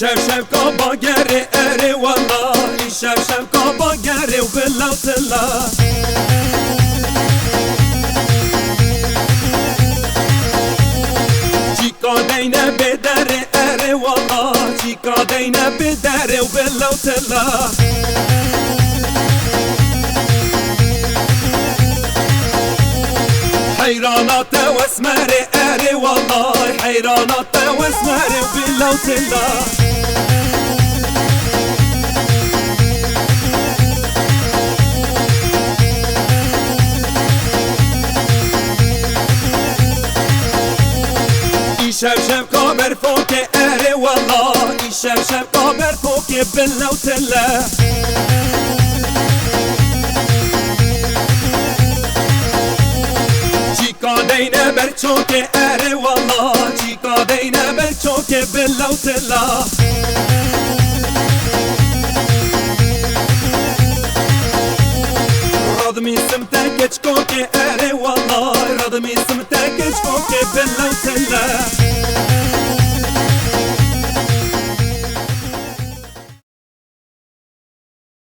شب كابا جري اري والله شب كابا جري وبالله وتلا چیکا دینه بدره اره والله چیکا دینه بدره وبالله وتلا حيرانات واسمري اري والله حيرانات واسمري وبالله وتلا شب كابر فوق اري والله شب كابر فوق بالله وتلا چیکا دینه بر چوک اره والله چیکا دینه بر چوک بالله وتلا رادمي سمتك چكوك اره والله رادمي سمتك چكوك بالله وتلا